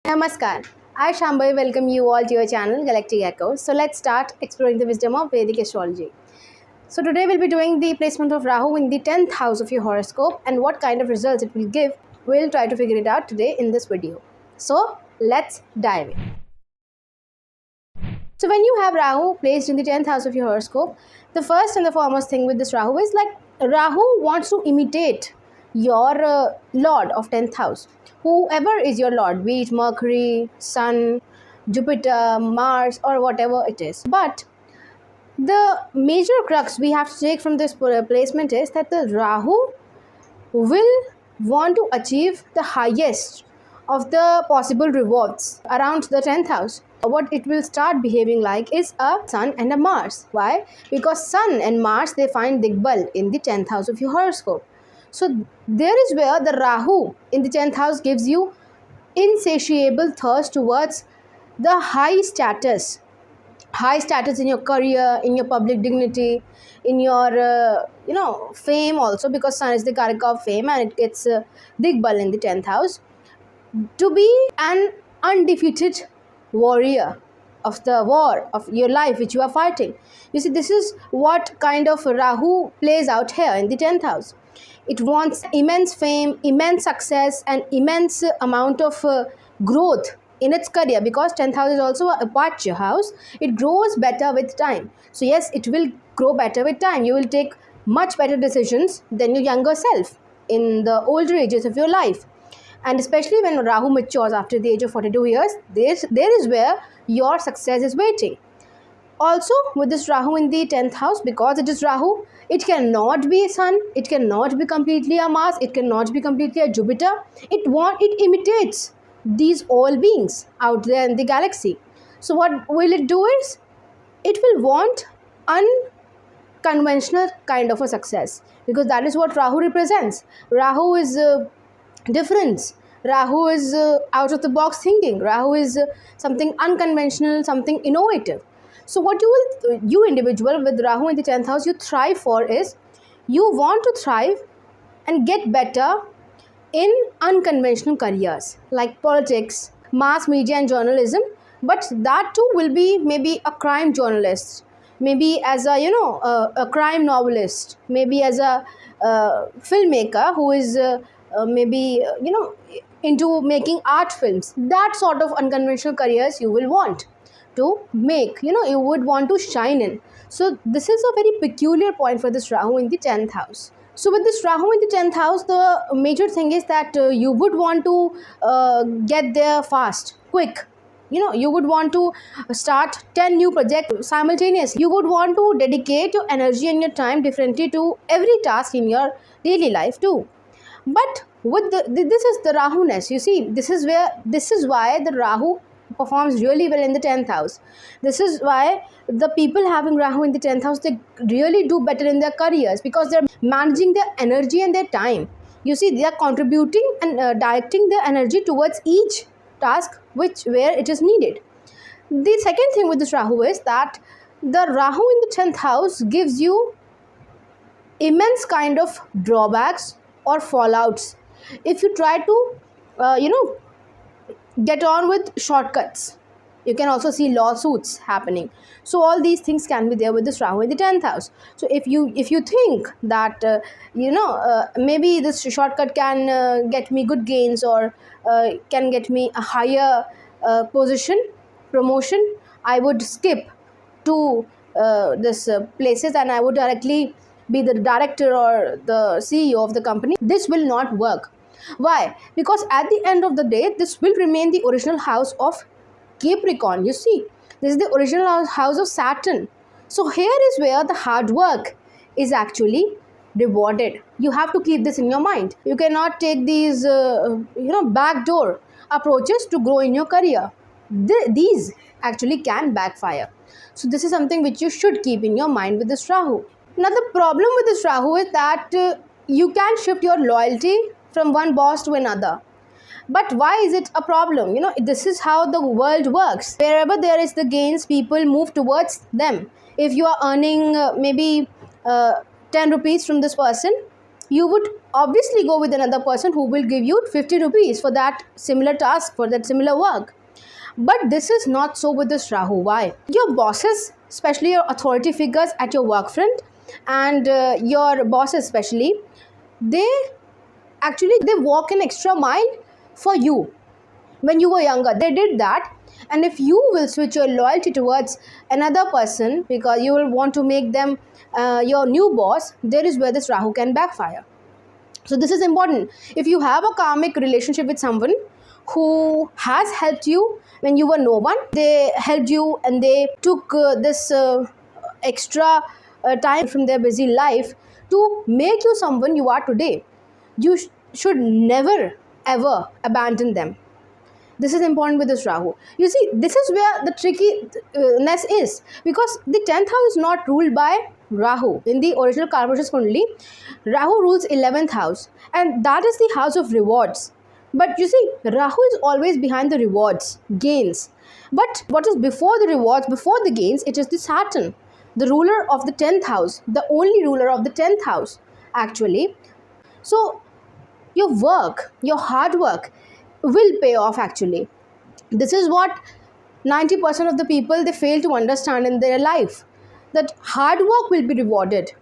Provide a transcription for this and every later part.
Namaskar. I Shambhavi welcome you all to your channel Galactic Echoes. So let's start exploring the wisdom of Vedic astrology. So today we'll be doing the placement of Rahu in the 10th house of your horoscope and what kind of results it will give. We'll try to figure it out today in this video. So let's dive in. So when you have Rahu placed in the 10th house of your horoscope, the first and the foremost thing with this Rahu is like Rahu wants to imitate your lord of 10th house. Whoever is your lord, be it Mercury, Sun, Jupiter, Mars, or whatever it is. But the major crux we have to take from this placement is that the Rahu will want to achieve the highest of the possible rewards around the 10th house. What it will start behaving like is a Sun and a Mars. Why? Because Sun and Mars, they find Digbal in the 10th house of your horoscope. So there is where the Rahu in the 10th house gives you insatiable thirst towards the high status in your career, in your public dignity, in your fame also, because Sun is the karaka of fame and it gets Digbal in the 10th house. To be an undefeated warrior of the war of your life which you are fighting. You see, this is what kind of Rahu plays out here in the 10th house. It wants immense fame, immense success, and immense amount of growth in its career, because 10th house is also a Pacha house. It grows better with time. So yes, it will grow better with time. You will take much better decisions than your younger self in the older ages of your life. And especially when Rahu matures after the age of 42 years, there is where your success is waiting. Also, with this Rahu in the 10th house, because it is Rahu, it cannot be a Sun, it cannot be completely a Mars, it cannot be completely a Jupiter. It imitates these all beings out there in the galaxy. So what will it do is, it will want unconventional kind of a success, because that is what Rahu represents. Rahu is difference. Rahu is out of the box thinking. Rahu is something unconventional, something innovative. So what you individual with Rahu in the 10th house, you thrive for is, you want to thrive and get better in unconventional careers like politics, mass media and journalism. But that too will be maybe a crime journalist, maybe as a crime novelist, maybe as a filmmaker who is into making art films. That sort of unconventional careers you will want to make, you would want to shine in. So this is a very peculiar point for this Rahu in the 10th house. So with this Rahu in the 10th house, the major thing is that you would want to get there fast, quick. You would want to start 10 new projects simultaneously. You would want to dedicate your energy and your time differently to every task in your daily life too. But with this is the Rahu-ness. You see, this is why the Rahu performs really well in the 10th house. This is why the people having Rahu in the 10th house, they really do better in their careers, because they're managing their energy and their time. You see, they are contributing and directing their energy towards each task where it is needed. The second thing with this Rahu is that the Rahu in the 10th house gives you immense kind of drawbacks or fallouts if you try to get on with shortcuts. You can also see lawsuits happening. So all these things can be there with this Rahu in the 10th house. So if you think that maybe this shortcut can get me good gains, or can get me a higher position, promotion, I would skip to this places and I would directly be the director or the CEO of the company. This will not work. Why? Because at the end of the day, this will remain the original house of Capricorn. You see, this is the original house of Saturn. So here is where the hard work is actually rewarded. You have to keep this in your mind. You cannot take these backdoor approaches to grow in your career. These actually can backfire. So this is something which you should keep in your mind with this Rahu. Now the problem with this Rahu is that you can shift your loyalty from one boss to another. But why is it a problem? This is how the world works. Wherever there is the gains, people move towards them. If you are earning maybe 10 rupees from this person, you would obviously go with another person who will give you 50 rupees for that similar task, for that similar work. But this is not so with this Rahu. Why? Your bosses, especially your authority figures at your work front, and your bosses especially, they they walk an extra mile for you. When you were younger, they did that. And if you will switch your loyalty towards another person because you will want to make them your new boss, there is where this Rahu can backfire. So this is important. If you have a karmic relationship with someone who has helped you when you were no one, they helped you and they took this extra time from their busy life to make you someone you are today, you should never ever abandon them. This is important with this Rahu. You see, this is where the trickiness is, because the 10th house is not ruled by Rahu. In the original Karmashas Kundali, Rahu rules 11th house, and that is the house of rewards. But you see, Rahu is always behind the rewards, gains. But what is before the rewards, before the gains, it is the Saturn, the ruler of the 10th house, the only ruler of the 10th house, actually. So, your work, your hard work will pay off actually. This is what 90% of the people they fail to understand in their life, that hard work will be rewarded.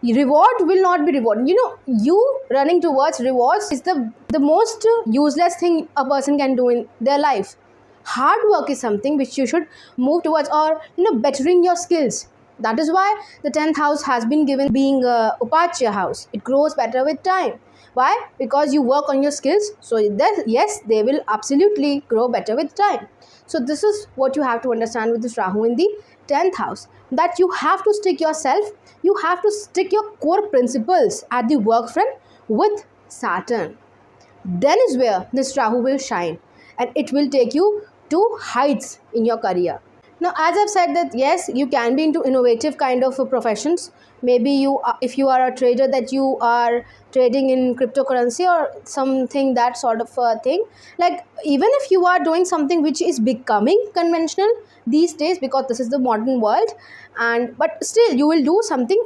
Reward will not be rewarded. You know, you running towards rewards is the most useless thing a person can do in their life. Hard work is something which you should move towards, or bettering your skills. That is why the 10th house has been given being Upachya house. It grows better with time. Why? Because you work on your skills. So yes, they will absolutely grow better with time. So this is what you have to understand with this Rahu in the 10th house. That you have to stick yourself. You have to stick your core principles at the work front with Saturn. Then is where this Rahu will shine. And it will take you to heights in your career. Now, as I've said that yes, you can be into innovative kind of professions. Maybe you, if you are a trader, that you are trading in cryptocurrency or something, that sort of thing. Like even if you are doing something which is becoming conventional these days, because this is the modern world, but still you will do something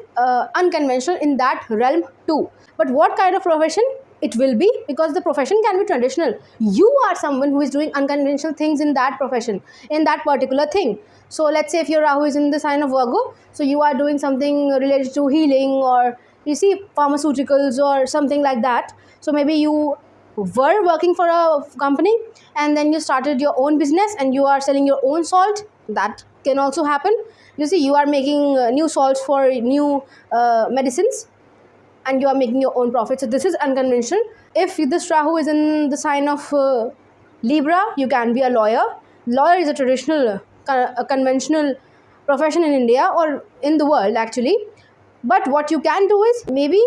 unconventional in that realm too. But what kind of profession it will be, because the profession can be traditional. You are someone who is doing unconventional things in that profession, in that particular thing. So let's say if your Rahu is in the sign of Virgo, so you are doing something related to healing, or you see pharmaceuticals or something like that. So maybe you were working for a company and then you started your own business and you are selling your own salt. That can also happen. You see, you are making new salts for new medicines, and you are making your own profit. So this is unconventional. If this Rahu is in the sign of Libra, you can be a lawyer. Lawyer is a traditional, a conventional profession in India or in the world actually. But what you can do is, maybe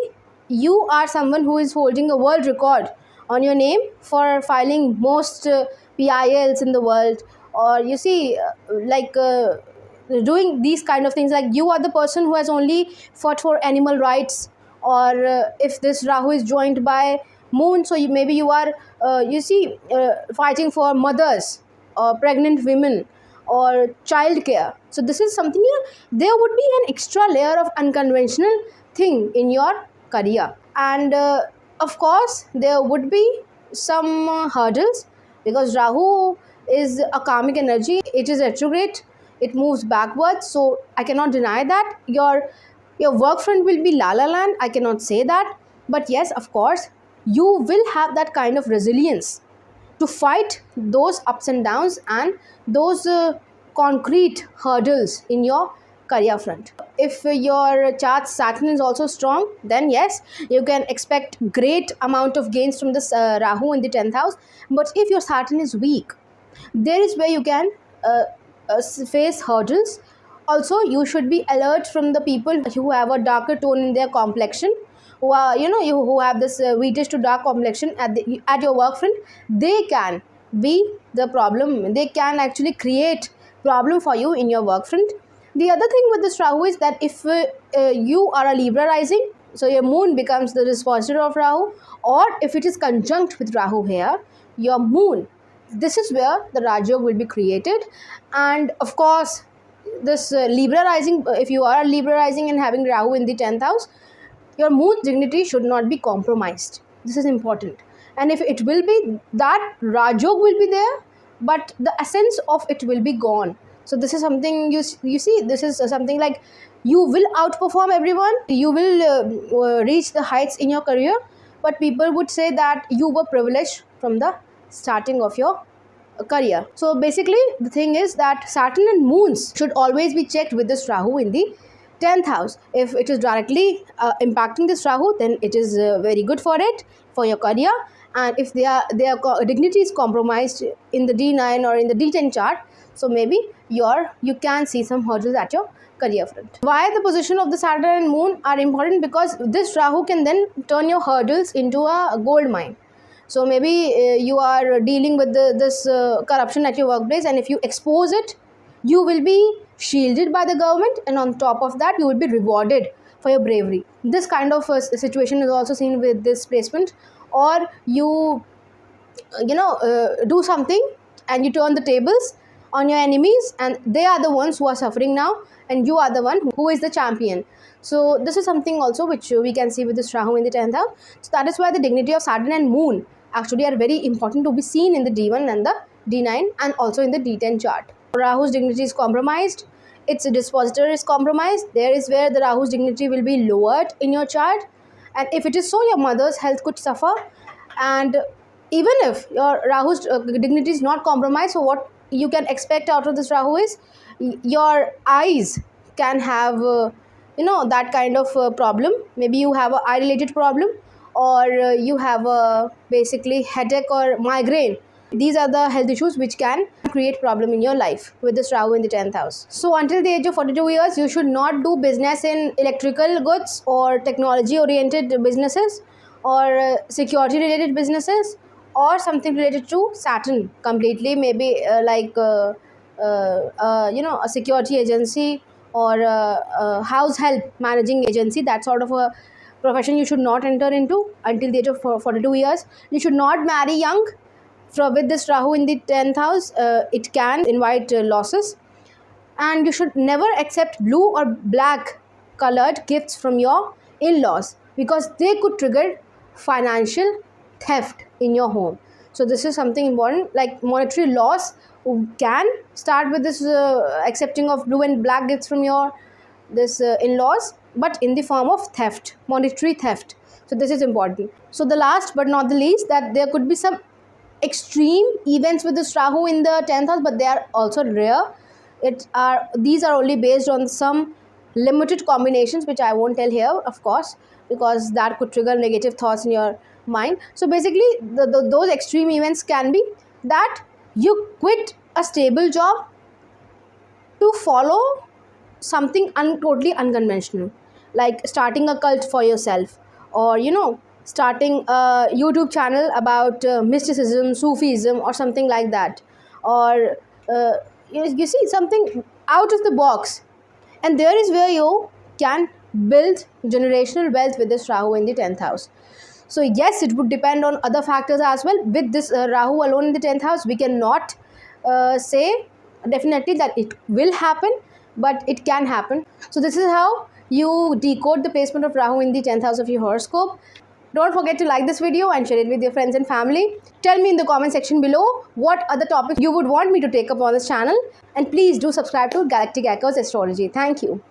you are someone who is holding a world record on your name for filing most PILs in the world, or you see doing these kind of things. Like you are the person who has only fought for animal rights, or if this Rahu is joined by moon, so maybe you are fighting for mothers or pregnant women or child care. So this is something, there would be an extra layer of unconventional thing in your career. And of course there would be some hurdles, because Rahu is a karmic energy. It is retrograde, it moves backwards, so I cannot deny that your work front will be la la land. I cannot say that. But yes, of course, you will have that kind of resilience to fight those ups and downs and those concrete hurdles in your career front. If your chart Saturn is also strong, then yes, you can expect great amount of gains from this Rahu in the 10th house. But if your Saturn is weak, there is where you can face hurdles. Also, you should be alert from the people who have a darker tone in their complexion, who are who have this whitish to dark complexion at your work front. They can be the problem. They can actually create problem for you in your work front. The other thing with this Rahu is that if you are a Libra rising, so your moon becomes the dispositor of Rahu, or if it is conjunct with Rahu here, your moon, this is where the Rajyog will be created. And of course, this Libra rising, if you are a Libra rising and having Rahu in the 10th house, your moon's dignity should not be compromised. This is important. And if it will be, that Rajog will be there, but the essence of it will be gone. So this is something you see, this is something like you will outperform everyone, you will reach the heights in your career, but people would say that you were privileged from the starting of your career. So basically the thing is that Saturn and moons should always be checked with this Rahu in the 10th house. If it is directly impacting this Rahu, then it is very good for it, for your career. And if their dignity is compromised in the D9 or in the D10 chart, so maybe you can see some hurdles at your career front. Why the position of the Saturn and moon are important? Because this Rahu can then turn your hurdles into a gold mine. So maybe you are dealing with this corruption at your workplace, and if you expose it, you will be shielded by the government, and on top of that you will be rewarded for your bravery. This kind of situation is also seen with this placement. Or you do something and you turn the tables on your enemies, and they are the ones who are suffering now, and you are the one who is the champion. So this is something also which we can see with this Rahu in the 10th house. So that is why the dignity of Saturn and moon actually are very important to be seen in the D1 and the D9 and also in the D10 chart. Rahu's dignity is compromised, its dispositor is compromised. There is where the Rahu's dignity will be lowered in your chart. And if it is so, your mother's health could suffer. And even if your Rahu's dignity is not compromised, so what you can expect out of this Rahu is your eyes can have that kind of problem. Maybe you have an eye related problem, or you have a basically headache or migraine. These are the health issues which can create problem in your life with this Rahu in the 10th house. So until the age of 42 years, you should not do business in electrical goods or technology oriented businesses or security related businesses or something related to Saturn completely. Maybe a security agency or a house help managing agency. That sort of a profession you should not enter into until the age of 42 years. You should not marry young. With this Rahu in the 10th house, it can invite losses. And you should never accept blue or black colored gifts from your in-laws, because they could trigger financial theft in your home. So this is something important, like monetary loss can start with this accepting of blue and black gifts from your in-laws, but in the form of theft, monetary theft. So this is important. So the last but not the least, that there could be some extreme events with this Rahu in the 10th house, but they are also rare. These are only based on some limited combinations, which I won't tell here, of course, because that could trigger negative thoughts in your mind. So basically those extreme events can be that you quit a stable job to follow something totally unconventional, like starting a cult for yourself, or starting a YouTube channel about mysticism, Sufism, or something like that, or you see something out of the box. And there is where you can build generational wealth with this Rahu in the 10th house. So yes, it would depend on other factors as well. With this Rahu alone in the 10th house, we cannot say definitely that it will happen, but it can happen. So this is how you decode the placement of Rahu in the 10th house of your horoscope. Don't forget to like this video and share it with your friends and family. Tell me in the comment section below what other topics you would want me to take up on this channel. And please do subscribe to Galactic Echoes Astrology. Thank you.